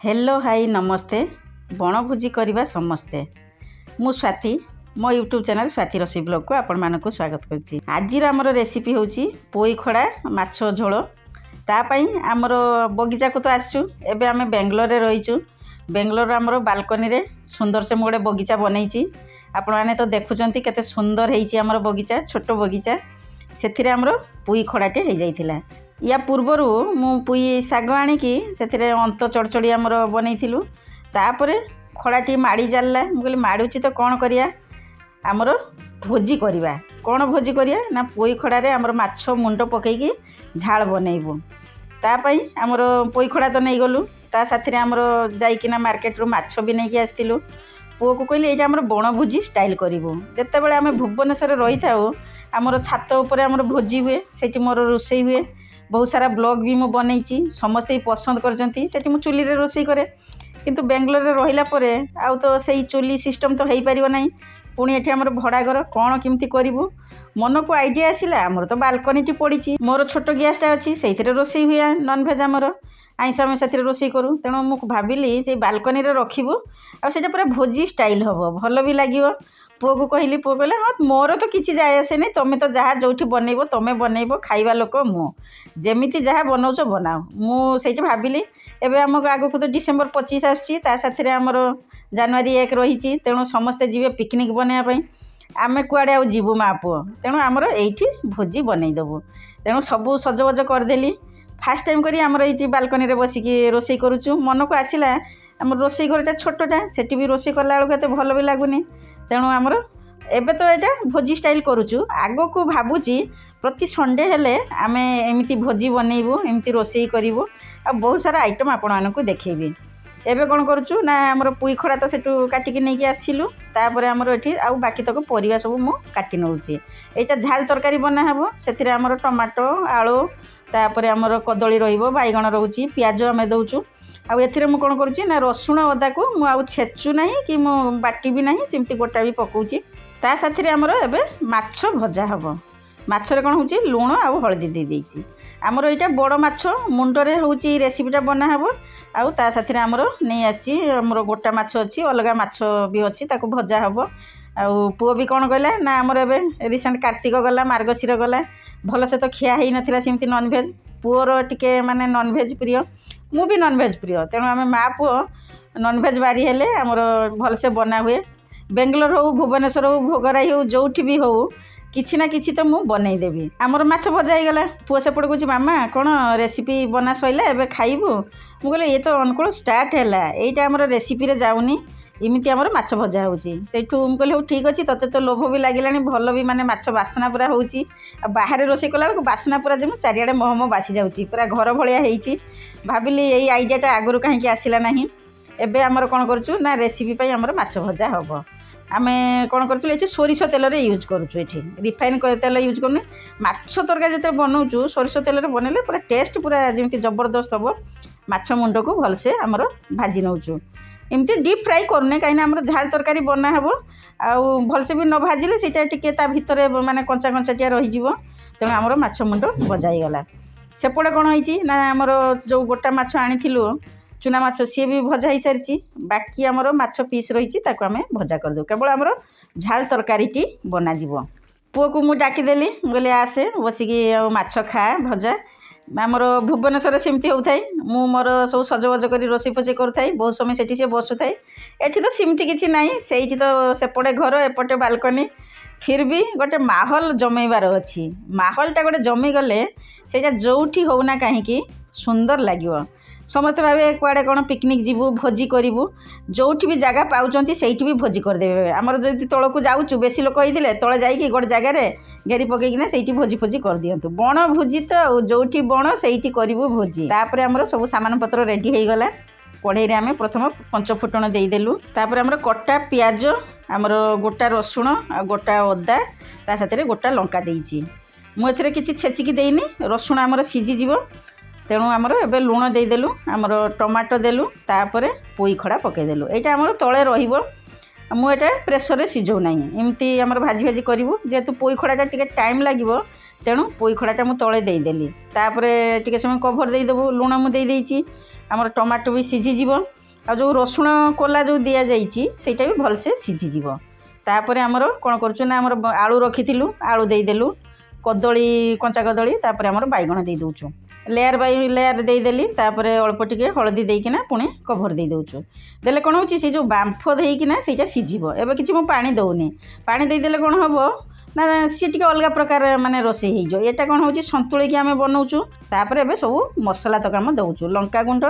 Hello hi नमस्ते बनभोजी करवा समस्ते मु स्वाति मो यूट्यूब चैनल स्वाति रोषे ब्लॉग को आपण मानक स्वागत करुच्ची। आज आमर रेसिपी होची पोई खड़ा माछ झोल। तापाई आमर बगीचा को तो आसचु एबे आमे बेंगलोर रे रहीचु। बेंगलोर आमर बालकनी रे सुंदर से मोड़े बगीचा बनईची। आपण माने तो देखुचंती केते सुंदर हेईची आमर बगीचा, छोट बगीचा। सेथिरे आमर पुई खड़ाटे हो जाइथिला। या पूर्वर मु पुई शाग आनिकी से अंत चढ़चड़ी आमर बनईथिलु। तापरे खड़ाटी माड़ी जाला। मु कहली माड़ुची तो कौन करिया, आमर भोजी करिया। कौन भोजी करिया ना पोई खड़ारे आमर माछ मुंड पकईकी झाल बनईबु। तापाई आमर पोई खड़ा तो नहीं गलु, ता साथरे आमर जाइकिना मार्केट रो माछ भी नहीं आसतिलु। पुओ को कहली एटा आमर बनभोजी स्टाइल करिवु। जेतेबेले आमे भुवनेश्वर रही थाउ आमर छात उपरे आमर भोजी हुए, सेठी मोर रोषेई हुए। बहुत सारा ब्लॉग भी मु बनईची, समस्ते पसंद करजंती। सेठी मु चुली रे रोषेई करे, किंतु बेंगलोर रे रहिला परे आउ तो सेही चुली सिस्टम तो हेई परिबो नाही। पुणी एठी हमर भड़ा घर कौन केमती करिवु मन को आइडिया आसिला। आमर तो बालकनी टी पड़ीची, मोर छोट गैसटा अछि, सेइथिरे रोषेई हुए। नॉन वेज आमर आइंस आमे सेथिरे रोषेई करू। तेणु मु भाबिली जे बालकनी रे रखिबु आ सेटा पूरा भोजी स्टाइल हबो, भलो भी लागिवो। पुओ को कहली, पुओ कहला हाँ मोर तो किसी जाए आसे नहीं, तुम तो जहाँ जो बनइब तुम बनइब, खाइबा लोक मु जेमिति जहाँ बनाऊच बनाओ। मुझे भाविली एवं आम आग को तो डिसेम्बर 25 आसुची, ता साथरे आमर जनवरी 1 रही। तेणु समस्ते जीवे पिकनिक बनवाई, आमे कुआड़े आउ जीवु माँ पुओ। तेणु आमर एइठी भोजी बनईदेबु। तेणु सबू सजबज करदेली। फास्ट टाइम करी आमर एइठी बालकनी रे बसिकी रोषेई करूचु। मन को आसिला आमर रोषेई घरटा छोटटा, सेठी भी रोषेई कला बेलू एते भल भी लागुनी। तेणु आमर एबे तो एटा भोजी स्टाइल करूचु। आग को भाबुची प्रति संडे हेले आमे एमिति भोजी बनईबु, एमिति रोषेई करिवु आ बहुत सारा आइटम आपण मानकु देखेबी। एबे कोन करूचु ना आमर पुई खड़ा तो सेटू काटिकी नेकी आसिलु। तापर आमर एठी आउ बाकी तक परिवा सब मु काटी नउची। एटा झाल तरकारी बना हबो। सेथिरे आमर टमाटो, आलू, तापर आमर कदली रहिबो, बाइगण रहउची, प्याज आमे दउचु। आउ एथिरे मु कोन करूची ना रसुण अदा को मु आउ छेचु नाही कि मु बाटी भी नाही, सेमती गोटा भी पकाउची। ता साथरे आमर एबे माछ भजा हबो। माछरे कोन होची लूण आउ हळदी दे देइची। आमर एटा बड़ माछ मुंडरे होची रेसिपीटा बना हबो। आउ ता साथरे आमर नै आसी आमर गोटा माछ अछि, अलगा माछ भी अछि, ताको भजा हबो। आउ पुओ भी कोन कहला ना आमर एबे रिसेंट कार्तिक गला, मार्गशीर गला, भल से तो खिया हेई नथिला सेमती नॉन वेज। पुओर टिके माने नॉन वेज प्रिय, मु भी नॉन वेज प्रिय। तेणु आमे माँ पुओ नॉन वेज बारी हेले आमर भल से बना हुए। बेंगलोर हो, भुवनेश्वर हो, भोगराई हो, जोठी भी हो, किछि ना किछि तो मु बनई देबी। आमर माछ भजा ही गला। पुओ सेपड़ कहूँ मामा कौन रेसिपी बना सैला एबे खाइबु। मु कहले ये तो अनुकूल स्टार्ट हैला, एइटा आमर रेसिपी रे जाउनी, इमिति आमर माछ भजा होउची। सेठू मु कहले हो ठीक अछि, तते तो लोभ भी लागिलानी, भल भी माने माछ बासना पूरा होउची। आ बाहर रोषेई कला बेलू बासना पूरा जे चारिआडे महम बासी जाउची, पूरा घर भलिया हेइची। भाबिली एई आइडियाटा आगुरु काहेकि आसिला नाही। एबे आमर कोन करचु ना रेसिपी पई आमर माछ भजा हबो। आमे कोन करथु एठी सोरिष तेल रे यूज करछु। एठी रिफाइन तेल यूज करने। माछ तरकारी जते बनौछु सोरिष तेल रे बनले पूरा टेस्ट पूरा जेमति जबरदस्त हबो। माछ मुंड को भल से आमर भाजी नौछु, एमती डीप फ्राई करने कहीं आमर झाल तरकारी बना हबो। आउ भल से भी न भाजिले सेटा टिके ता भितरे माने कंचा कंचाटिया रहि जिवो। तेणु आमर माछ मुंड भजा ही गला। सेपटे कौन होइची ना आमर जो गोटा माछ आनिथिलु चुना माछ सी भी भजा ही सारी। बाकी आमर माछ पीस रही ताको आमे भजा कर दो। केवल आमर झाल तरकारी बना जिवो। पुओ को मु डाकिदेली, बोले आसे बसिकी माछ खा भजा। आमर भुवनेश्वर सेमती होउथाय। मु मोर सब सजबज करी रोषेई फोषेई करूथाय, बहुत समय सेठी से बसुथाय। एठी तो सेमती किछि नाही, सेठी तो सेपटे घर एपटे बालकनी, फिर भी गोटे माहौल जमेबार अछि। माहौलटा गोटे जमी गले सेटा जोठी होउना काहेकि सुंदर लागिवो। समस्ते भावे कुआड़े कौन पिकनिक जीवु, भोजी करूँ, जोठी भी जगह पाउचंती सेठी भी भोजी करदेवे। आमर जदि तलकू जाऊँ बेसी लोक होइथिले तले जाइकी गोटे जगार घेरी पकईकिना सेठी भोजी फोजी कर दियंतु। बण भोजी तो जोठी बण सेठी करूँ भोजी। तापर आमर सब सामान पत्र रेडी हो गला। कढ़ई रे आमे प्रथम पंच फुटण देदेलु। तापर आमर कटा प्याज, आमर गोटा रसुण आ गोटा अदा, ता साथे गोटा लंका देइची। मु एथिरे किछि छेचिकी देइनी, रसुण आमर सिझी जिवो। तेणु आमर एबे लूण देदेलु, आमर टमाटो देलु, तापर पोई खड़ा पकईदेलु। एटा आमर तले रहिबो। मु एटा प्रेसर रे सिझौ नाही, एमती आमर भाजी भाजी करिवो। जेहेतु पोई खड़ाटा टिके टाइम लागिवो, तेणु पोई खड़ाटा मु तले देदेली। तापर टिके समय कभर देदेबु। लूण मु देदेइची, आमर टमाटो भी सीझीज आ जो रसुण कोला जो दि जाइए ସେଇଟା भी भलसे सीझीज तापर आमर कौन करूँ ना आमर आलू रखी आलू देदेलु कदली कंचा कदली तापर आमर बैगण दे दौचु लेयर बाय लेयर देदेली तापर अल्प टिके हलदी देकिना पुणी कभर दे दौचु देले कौन हो जो बांफ देकिना ସେଇଟା सीझीब एबे किछि मु पानी दौनी पानी देदेले कौन हम ना सी टी अलग प्रकार माने रोसे हो यहाँ कौन हो सन्तुली की आम बनाऊँ तापर एबे सब मसला तक आम दौचु लंका गुंड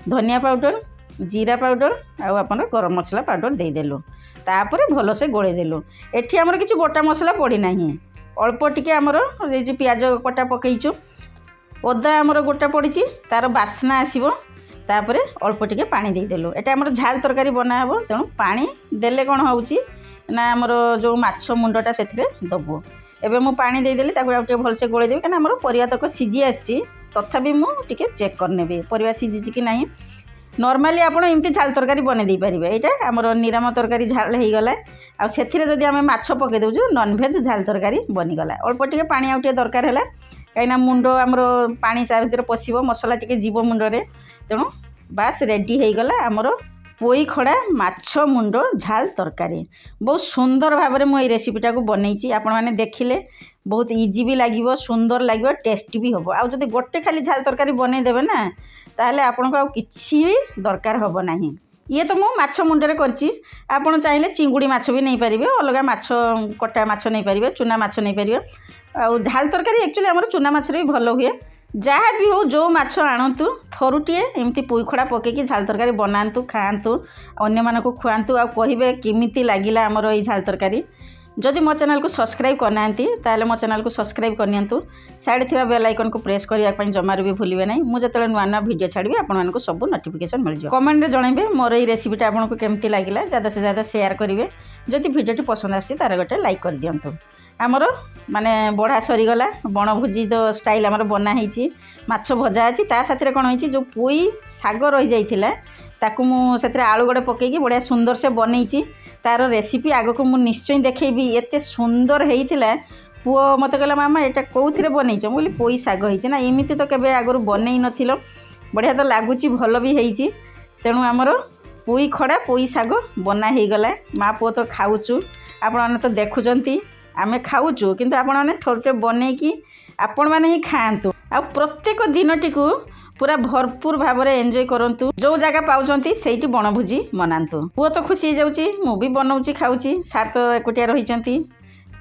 धनिया पाउडर जीरा पाउडर आउ गरम मसला पाउडर देदेलु तापर भलसे गोलेदेलु एठी आमर किछि गोटा मसला पड़ी नाही अल्प टिके आमर जो पियाज कटा पकईचु अदा आमर गोटा पड़ी तार बास्ना आसब तापर अल्प टिके पानी देदेलु एटा आमर झाल तरकारी बनाहब तेणु पानी देले कौन हो ना आमर जो माछ मुंडटा से दबु एबे मु पानी देदेली ताको आउ टिके भलसे गोलेदेबी काना आमर परिया तक सीझी आसी तथापि मु टिके चेक करनेबी परिया सीझी कि नहीं नॉर्मली आपण एमती झाल तरकारी बने दे पारिबे एटा आमर निराम तरकारी झाल हो गला आ सेथिरे जदि आमे माछ पके देउजु नॉन वेज झाल तरकारी बनी गला अल्प टिके पानी आउ टिके दरकार हैला कहीं मुंड आमर पानी सा भीतर पशिब मसला टिके जीव मुंडरे तेणु बास रेडी हो गला आमर पोई खड़ा माछ मुंड झाल तरकारी बहुत सुंदर भाव में मुझे रेसिपीटा को बनई आपण मैंने देखिले बहुत इजी भी लगे सुंदर लगे टेस्टी भी हम आउ जब गोटे खाली झाल तरकारी बनईदेवे ना ताहले आपन को आउ किछि भी दरकार हब नाही ये तो मु माछ मुंडरे करछि आपण चाहिले चिंगुड़ी माछ भी नहीं पारिबे अलग माछ कटा माछ नहीं पारिबे चुना माछ नहीं पारिबे आउ झाल तरकारी एक्चुअली हमर चुना माछ रे भी भल हुए जहाँ भी हो जो माछ आणतु थरुटिए एमती पुई खड़ा पकईकि झाल तरकारी बनातु खातु अन्य मानक खुआतु आ कहिबे किमिति लागिला हमर ई झाल तरकारी जदि मो चैनल को सब्सक्राइब करना ताले मो चैनल को सब्सक्राइब करनियंतु साइड थिबा बेल आइकन को प्रेस करिया पई जमार भी भूलिबे नै मु जतले नुआ नुआ वीडियो छाड़बी आपन मानक सब नोटिफिकेशन मिल जाय कमेंट रे जणाइबे मोर ई रेसिपीटा आपन को केमति लागिला ज्यादा से ज्यादा शेयर करिवे जदि वीडियोटी पसंद आसी तार गोटे लाइक कर दियंतु आमर माने बड़ा सरीगला बनभोजी तो स्टाइल आमर बना होती माछ भजा अच्छी ता साथी कौन हो जो पुई साग रही जाइए ताकू मुझे आलू गोटे पकईकि बढ़िया सुंदर से बनई तार रेसिपी आग को मुझे निश्चय देखेबी एत सुंदर होता पुओ मत कहला मामा यहाँ कौन बनईच बोली पोई साग होना एमती तो केवे आगु बनई नथिल बढ़िया तो लगुच भल भी होती तेणु आमर पोई खड़ा पोई साग बना हो गला माँ पुओ तो खाऊचु आपण तो देखुंट आमे खाऊचु किंतु आपण माने थोड़े बनईकी आपण माने ही खाआंतु आ प्रत्येक दिनटी को पूरा भरपूर भाव में एंजॉय करंतु जो जगह पाउचंती सेठी बनभोजी मनांतु पुओ तो खुशी हो जाउची मु भी बनाउची खाउची सार तो एकुटिया रहिचंती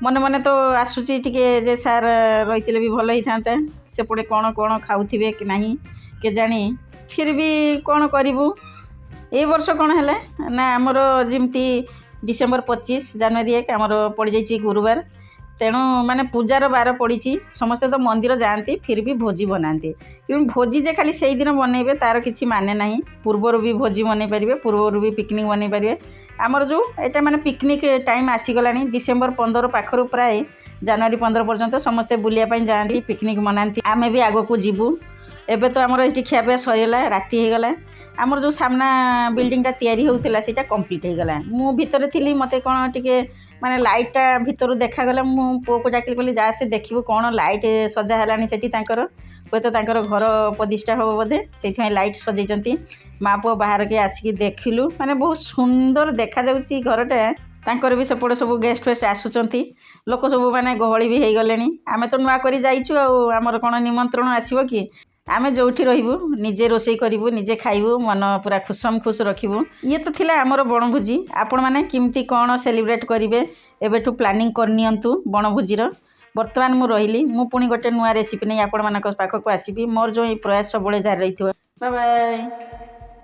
मने मने तो आसुची टिके जे सार रहितिले भी भल ही थांता सेपटे कोन कोन खाउथिबे कि नाही के जानी फिर भी कोन करिवु ए वर्ष कोन हैला ना हमरो जिमती डिसेम्बर 25 जनवरी 1 आमर पड़ जाइए गुरुवार तेणु माने पूजार बार पड़ी समस्ते तो मंदिर जाती फिर भी भोजी बनाती क्योंकि भोजी जे खाली से दिन बनइबे तार किछि माने नहीं पूर्वर भी भोजी बनई पारे पूर्वर भी पिकनिक बनई पारे आमर जो एटा माने पिकनिक टाइम आसीगला डिसेम्बर 15 पाखर प्राय जनवरी 15 पर्यंत समस्ते बुलिया जाती पिकनिक मनाती आमे भी आग को जीवु एबे तो आमर ये खियापिया सरीगला राति हो गला आमर जो सामना बिल्डिंगटा तैयारी होउथिला सेटा कंप्लीट हो गला मु भीतर थी मते कोन टिके माने लाइटटा भीतर देखागला मु पो को डाकिल कहली जा से देखिबो कोन लाइट सजा हलानी सेठी तांकर हुए तो तांकर घर प्रतिष्ठा हो बोधे से लाइट सजैचंती माँ पुओ बाहर के आसिक देखिलु माने बहुत सुंदर देखा जाउची घरटा तांकर भी सेपटे सब गेस्ट फेस्ट आसुचंती लोक सब माने गहली भी हो गले आमे तो नुआ करी जाइछु आ हमर कोन निमंत्रण आसीबो कि आमे जोठी रहिबु निजे रोसई करिबु निजे खाइबु मन पूरा खुशम खुश रखिबु ये तो थिला हमर बनभोजी आपण माने किमती कोन सेलिब्रेट करिवे एबेठु प्लानिंग करनियंतु बनभोजीर वर्तमान मु रहिली मु पुणी गोटे नुआ रेसिपी नै आपण मानक पाखक आसीबी मोर जो प्रयास सब जारी रहिथिबो बाय बाय।